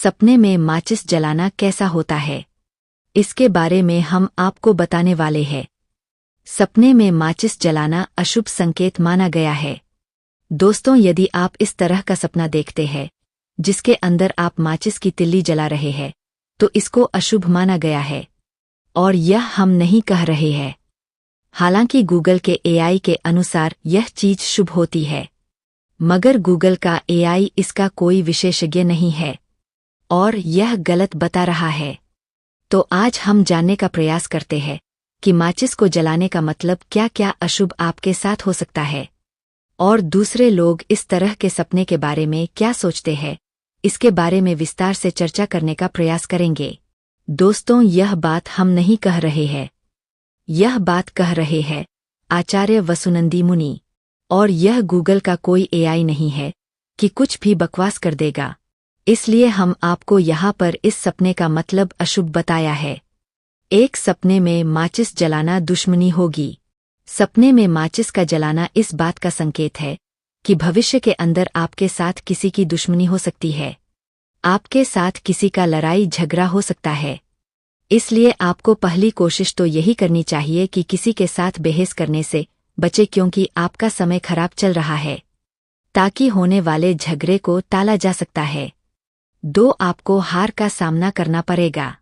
सपने में माचिस जलाना कैसा होता है, इसके बारे में हम आपको बताने वाले हैं। सपने में माचिस जलाना अशुभ संकेत माना गया है। दोस्तों, यदि आप इस तरह का सपना देखते हैं जिसके अंदर आप माचिस की तिल्ली जला रहे हैं, तो इसको अशुभ माना गया है और यह हम नहीं कह रहे हैं। हालांकि गूगल के एआई के अनुसार यह चीज शुभ होती है, मगर गूगल का एआई इसका कोई विशेषज्ञ नहीं है और यह गलत बता रहा है। तो आज हम जानने का प्रयास करते हैं कि माचिस को जलाने का मतलब क्या क्या अशुभ आपके साथ हो सकता है और दूसरे लोग इस तरह के सपने के बारे में क्या सोचते हैं, इसके बारे में विस्तार से चर्चा करने का प्रयास करेंगे। दोस्तों, यह बात हम नहीं कह रहे हैं, यह बात कह रहे हैं आचार्य वसुनंदी मुनि, और यह गूगल का कोई एआई नहीं है कि कुछ भी बकवास कर देगा। इसलिए हम आपको यहाँ पर इस सपने का मतलब अशुभ बताया है। एक सपने में माचिस जलाना दुश्मनी होगी। सपने में माचिस का जलाना इस बात का संकेत है कि भविष्य के अंदर आपके साथ किसी की दुश्मनी हो सकती है, आपके साथ किसी का लड़ाई झगड़ा हो सकता है। इसलिए आपको पहली कोशिश तो यही करनी चाहिए कि किसी के साथ बहस करने से बचे, क्योंकि आपका समय खराब चल रहा है, ताकि होने वाले झगड़े को टाला जा सकता है। 2, आपको हार का सामना करना पड़ेगा।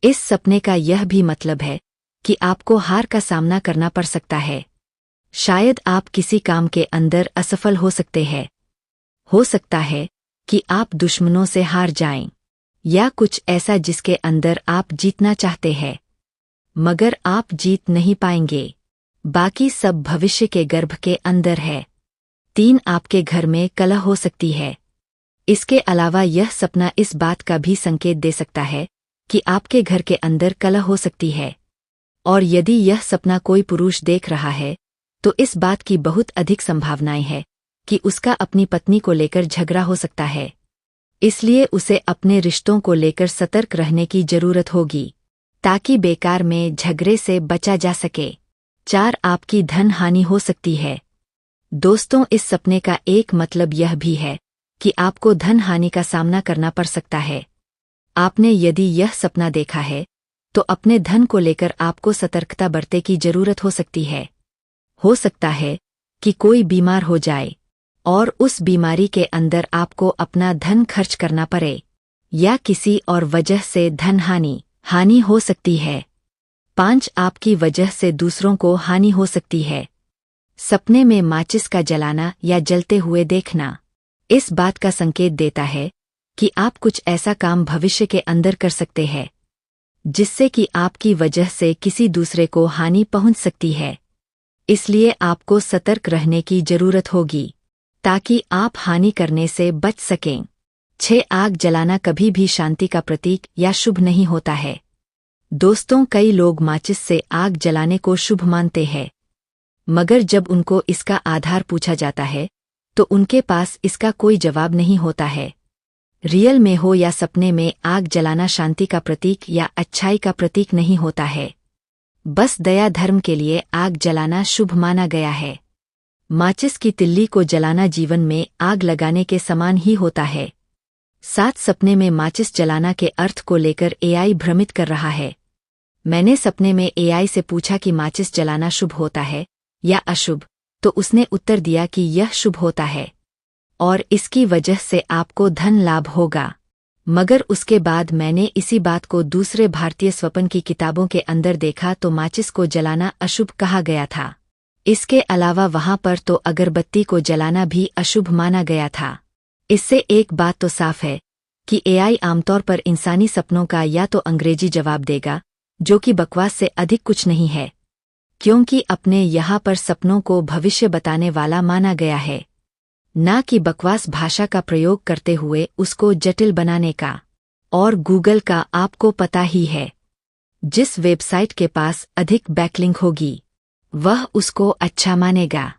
इस सपने का यह भी मतलब है कि आपको हार का सामना करना पड़ सकता है। शायद आप किसी काम के अंदर असफल हो सकते हैं। हो सकता है कि आप दुश्मनों से हार जाएं, या कुछ ऐसा जिसके अंदर आप जीतना चाहते हैं, मगर आप जीत नहीं पाएंगे। बाकी सब भविष्य के गर्भ के अंदर है। 3, आपके घर में कलह हो सकती है। इसके अलावा यह सपना इस बात का भी संकेत दे सकता है कि आपके घर के अंदर कलह हो सकती है, और यदि यह सपना कोई पुरुष देख रहा है तो इस बात की बहुत अधिक संभावनाएं हैं कि उसका अपनी पत्नी को लेकर झगड़ा हो सकता है। इसलिए उसे अपने रिश्तों को लेकर सतर्क रहने की जरूरत होगी, ताकि बेकार में झगड़े से बचा जा सके। 4, आपकी धन हानि हो सकती है। दोस्तों, इस सपने का एक मतलब यह भी है कि आपको धन हानि का सामना करना पड़ सकता है। आपने यदि यह सपना देखा है तो अपने धन को लेकर आपको सतर्कता बरतने की जरूरत हो सकती है। हो सकता है कि कोई बीमार हो जाए और उस बीमारी के अंदर आपको अपना धन खर्च करना पड़े, या किसी और वजह से धन हानि हो सकती है। 5, आपकी वजह से दूसरों को हानि हो सकती है। सपने में माचिस का जलाना या जलते हुए देखना इस बात का संकेत देता है कि आप कुछ ऐसा काम भविष्य के अंदर कर सकते हैं जिससे कि आपकी वजह से किसी दूसरे को हानि पहुंच सकती है। इसलिए आपको सतर्क रहने की जरूरत होगी ताकि आप हानि करने से बच सकें। 6, आग जलाना कभी भी शांति का प्रतीक या शुभ नहीं होता है। दोस्तों, कई लोग माचिस से आग जलाने को शुभ मानते हैं, मगर जब उनको इसका आधार पूछा जाता है तो उनके पास इसका कोई जवाब नहीं होता है। रियल में हो या सपने में, आग जलाना शांति का प्रतीक या अच्छाई का प्रतीक नहीं होता है। बस दया धर्म के लिए आग जलाना शुभ माना गया है। माचिस की तिल्ली को जलाना जीवन में आग लगाने के समान ही होता है। 7, सपने में माचिस जलाना के अर्थ को लेकर एआई भ्रमित कर रहा है। मैंने सपने में एआई से पूछा कि माचिस जलाना शुभ होता है या अशुभ, तो उसने उत्तर दिया कि यह शुभ होता है और इसकी वजह से आपको धन लाभ होगा। मगर उसके बाद मैंने इसी बात को दूसरे भारतीय स्वप्न की किताबों के अंदर देखा तो माचिस को जलाना अशुभ कहा गया था। इसके अलावा वहां पर तो अगरबत्ती को जलाना भी अशुभ माना गया था। इससे एक बात तो साफ है कि एआई आमतौर पर इंसानी सपनों का या तो अंग्रेजी जवाब देगा, जो कि बकवास से अधिक कुछ नहीं है, क्योंकि अपने यहाँ पर सपनों को भविष्य बताने वाला माना गया है, ना कि बकवास भाषा का प्रयोग करते हुए उसको जटिल बनाने का। और गूगल का आपको पता ही है, जिस वेबसाइट के पास अधिक बैकलिंक होगी वह उसको अच्छा मानेगा,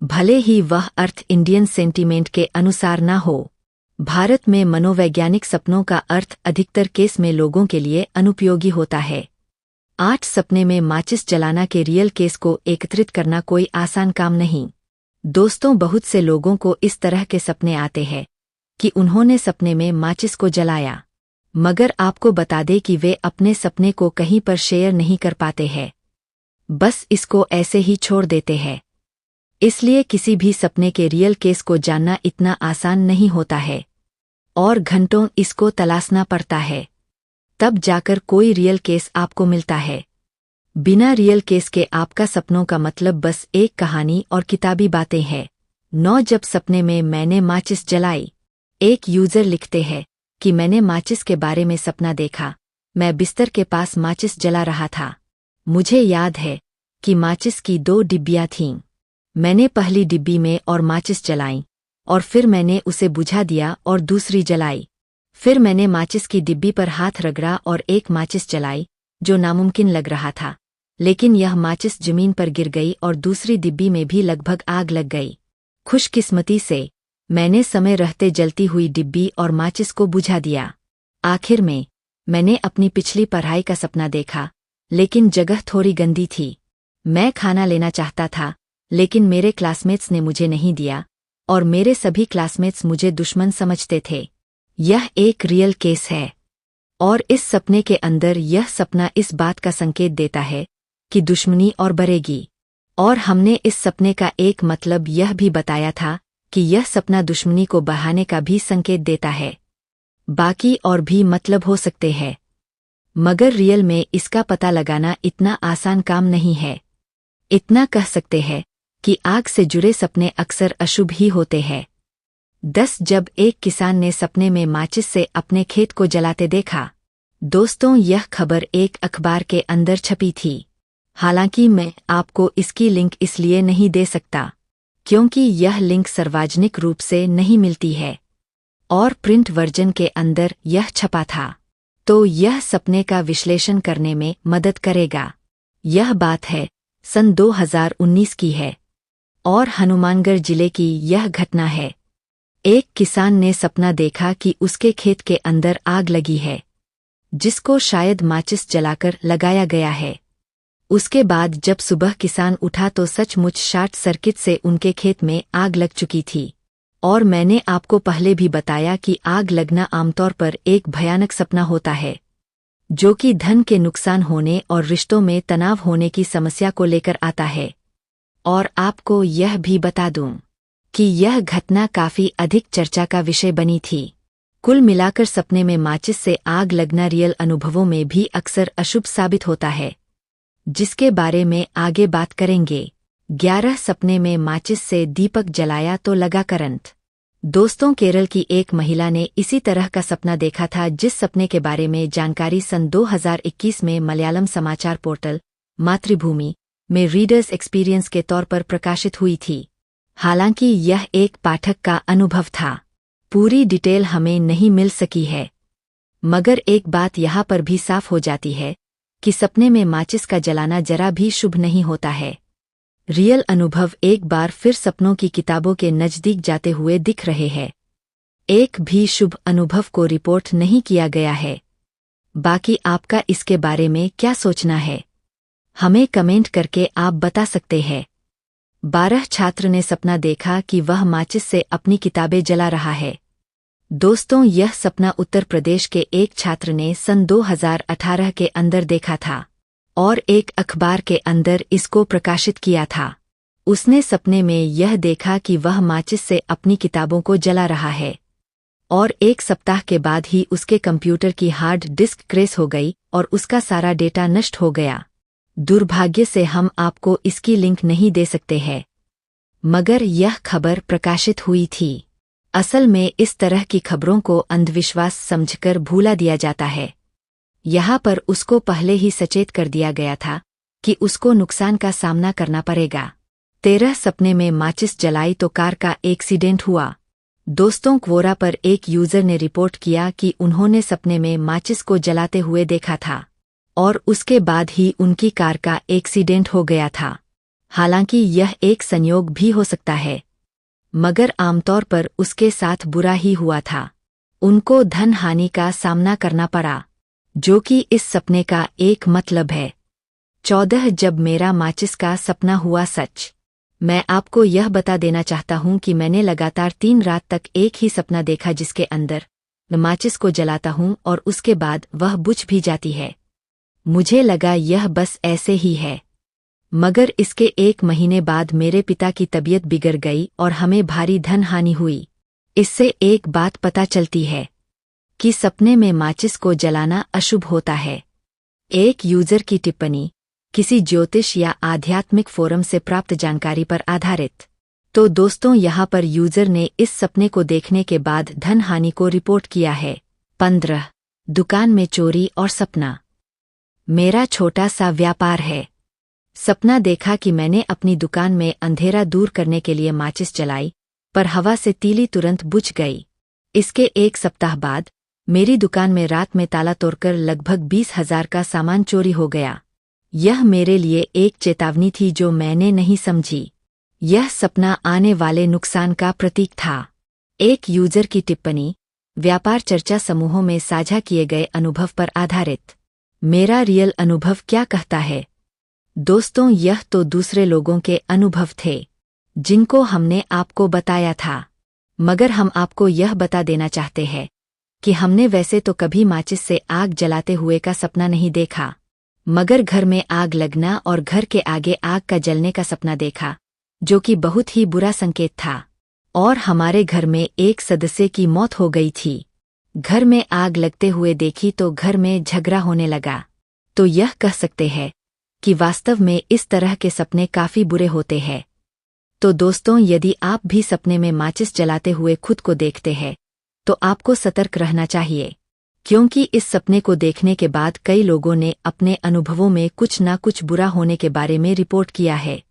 भले ही वह अर्थ इंडियन सेंटीमेंट के अनुसार ना हो। भारत में मनोवैज्ञानिक सपनों का अर्थ अधिकतर केस में लोगों के लिए अनुपयोगी होता है। 8, सपने में माचिस जलाना के रियल केस को एकत्रित करना कोई आसान काम नहीं। दोस्तों, बहुत से लोगों को इस तरह के सपने आते हैं कि उन्होंने सपने में माचिस को जलाया मगर आपको बता दे कि वे अपने सपने को कहीं पर शेयर नहीं कर पाते हैं, बस इसको ऐसे ही छोड़ देते हैं। इसलिए किसी भी सपने के रियल केस को जानना इतना आसान नहीं होता है और घंटों इसको तलाशना पड़ता है, तब जाकर कोई रियल केस आपको मिलता है। बिना रियल केस के आपका सपनों का मतलब बस एक कहानी और किताबी बातें हैं। 9 जब सपने में मैंने माचिस जलाई। एक यूजर लिखते हैं कि मैंने माचिस के बारे में सपना देखा। मैं बिस्तर के पास माचिस जला रहा था। मुझे याद है कि माचिस की 2 डिब्बियां थीं। मैंने पहली डिब्बी में और माचिस जलाई और फिर मैंने उसे बुझा दिया और दूसरी जलाई। फिर मैंने माचिस की डिब्बी पर हाथ रगड़ा और एक माचिस जलाई, जो नामुमकिन लग रहा था, लेकिन यह माचिस जमीन पर गिर गई और दूसरी डिब्बी में भी लगभग आग लग गई। खुशकिस्मती से मैंने समय रहते जलती हुई डिब्बी और माचिस को बुझा दिया। आखिर में मैंने अपनी पिछली पढ़ाई का सपना देखा, लेकिन जगह थोड़ी गंदी थी। मैं खाना लेना चाहता था, लेकिन मेरे क्लासमेट्स ने मुझे नहीं दिया और मेरे सभी क्लासमेट्स मुझे दुश्मन समझते थे। यह एक रियल केस है और इस सपने के अंदर यह सपना इस बात का संकेत देता है कि दुश्मनी और बढ़ेगी। और हमने इस सपने का एक मतलब यह भी बताया था कि यह सपना दुश्मनी को बढ़ाने का भी संकेत देता है। बाकी और भी मतलब हो सकते हैं, मगर रियल में इसका पता लगाना इतना आसान काम नहीं है। इतना कह सकते हैं कि आग से जुड़े सपने अक्सर अशुभ ही होते हैं। 10 जब एक किसान ने सपने में माचिस से अपने खेत को जलाते देखा। दोस्तों, यह खबर एक अखबार के अंदर छपी थी। हालांकि मैं आपको इसकी लिंक इसलिए नहीं दे सकता क्योंकि यह लिंक सार्वजनिक रूप से नहीं मिलती है और प्रिंट वर्जन के अंदर यह छपा था, तो यह सपने का विश्लेषण करने में मदद करेगा। यह बात है सन 2019 की है और हनुमानगढ़ जिले की यह घटना है। एक किसान ने सपना देखा कि उसके खेत के अंदर आग लगी है, जिसको शायद माचिस जलाकर लगाया गया है। उसके बाद जब सुबह किसान उठा तो सचमुच शॉर्ट सर्किट से उनके खेत में आग लग चुकी थी। और मैंने आपको पहले भी बताया कि आग लगना आमतौर पर एक भयानक सपना होता है, जो कि धन के नुकसान होने और रिश्तों में तनाव होने की समस्या को लेकर आता है। और आपको यह भी बता दूं कि यह घटना काफी अधिक चर्चा का विषय बनी थी। कुल मिलाकर सपने में माचिस से आग लगना रियल अनुभवों में भी अक्सर अशुभ साबित होता है, जिसके बारे में आगे बात करेंगे। 11 सपने में माचिस से दीपक जलाया तो लगा करंट। दोस्तों, केरल की एक महिला ने इसी तरह का सपना देखा था, जिस सपने के बारे में जानकारी सन 2021 में मलयालम समाचार पोर्टल मातृभूमि में रीडर्स एक्सपीरियंस के तौर पर प्रकाशित हुई थी। हालांकि यह एक पाठक का अनुभव था, पूरी डिटेल हमें नहीं मिल सकी है, मगर एक बात यहाँ पर भी साफ हो जाती है कि सपने में माचिस का जलाना जरा भी शुभ नहीं होता है। रियल अनुभव एक बार फिर सपनों की किताबों के नजदीक जाते हुए दिख रहे हैं। एक भी शुभ अनुभव को रिपोर्ट नहीं किया गया है। बाकी आपका इसके बारे में क्या सोचना है, हमें कमेंट करके आप बता सकते हैं। 12 छात्र ने सपना देखा कि वह माचिस से अपनी किताबें जला रहा है। दोस्तों, यह सपना उत्तर प्रदेश के एक छात्र ने सन 2018 के अंदर देखा था और एक अखबार के अंदर इसको प्रकाशित किया था। उसने सपने में यह देखा कि वह माचिस से अपनी किताबों को जला रहा है और 1 सप्ताह के बाद ही उसके कंप्यूटर की हार्ड डिस्क क्रैश हो गई और उसका सारा डेटा नष्ट हो गया। दुर्भाग्य से हम आपको इसकी लिंक नहीं दे सकते हैं, मगर यह खबर प्रकाशित हुई थी। असल में इस तरह की खबरों को अंधविश्वास समझकर भूला दिया जाता है। यहाँ पर उसको पहले ही सचेत कर दिया गया था कि उसको नुकसान का सामना करना पड़ेगा। 13 सपने में माचिस जलाई तो कार का एक्सीडेंट हुआ। दोस्तों, क्वोरा पर एक यूजर ने रिपोर्ट किया कि उन्होंने सपने में माचिस को जलाते हुए देखा था और उसके बाद ही उनकी कार का एक्सीडेंट हो गया था। हालांकि यह एक संयोग भी हो सकता है, मगर आमतौर पर उसके साथ बुरा ही हुआ था। उनको धन हानि का सामना करना पड़ा, जो कि इस सपने का एक मतलब है। 14 जब मेरा माचिस का सपना हुआ सच। मैं आपको यह बता देना चाहता हूं कि मैंने लगातार 3 रात तक एक ही सपना देखा, जिसके अंदर माचिस को जलाता हूँ और उसके बाद वह बुझ भी जाती है। मुझे लगा यह बस ऐसे ही है, मगर इसके 1 महीने बाद मेरे पिता की तबीयत बिगड़ गई और हमें भारी धन हानि हुई। इससे एक बात पता चलती है कि सपने में माचिस को जलाना अशुभ होता है। एक यूजर की टिप्पणी, किसी ज्योतिष या आध्यात्मिक फोरम से प्राप्त जानकारी पर आधारित। तो दोस्तों, यहाँ पर यूजर ने इस सपने को देखने के बाद धन हानि को रिपोर्ट किया है। 15 दुकान में चोरी और सपना। मेरा छोटा सा व्यापार है। सपना देखा कि मैंने अपनी दुकान में अंधेरा दूर करने के लिए माचिस जलाई, पर हवा से तीली तुरंत बुझ गई। इसके 1 सप्ताह बाद मेरी दुकान में रात में ताला तोड़कर लगभग 20,000 का सामान चोरी हो गया। यह मेरे लिए एक चेतावनी थी जो मैंने नहीं समझी। यह सपना आने वाले नुकसान का प्रतीक था। एक यूजर की टिप्पणी, व्यापार चर्चा समूहों में साझा किए गए अनुभव पर आधारित। मेरा रियल अनुभव क्या कहता है? दोस्तों, यह तो दूसरे लोगों के अनुभव थे जिनको हमने आपको बताया था, मगर हम आपको यह बता देना चाहते हैं कि हमने वैसे तो कभी माचिस से आग जलाते हुए का सपना नहीं देखा, मगर घर में आग लगना और घर के आगे आग का जलने का सपना देखा, जो कि बहुत ही बुरा संकेत था। और हमारे घर में एक सदस्य की मौत हो गई थी। घर में आग लगते हुए देखी तो घर में झगड़ा होने लगा। तो यह कह सकते हैं कि वास्तव में इस तरह के सपने काफी बुरे होते हैं। तो दोस्तों, यदि आप भी सपने में माचिस जलाते हुए खुद को देखते हैं तो आपको सतर्क रहना चाहिए, क्योंकि इस सपने को देखने के बाद कई लोगों ने अपने अनुभवों में कुछ ना कुछ बुरा होने के बारे में रिपोर्ट किया है।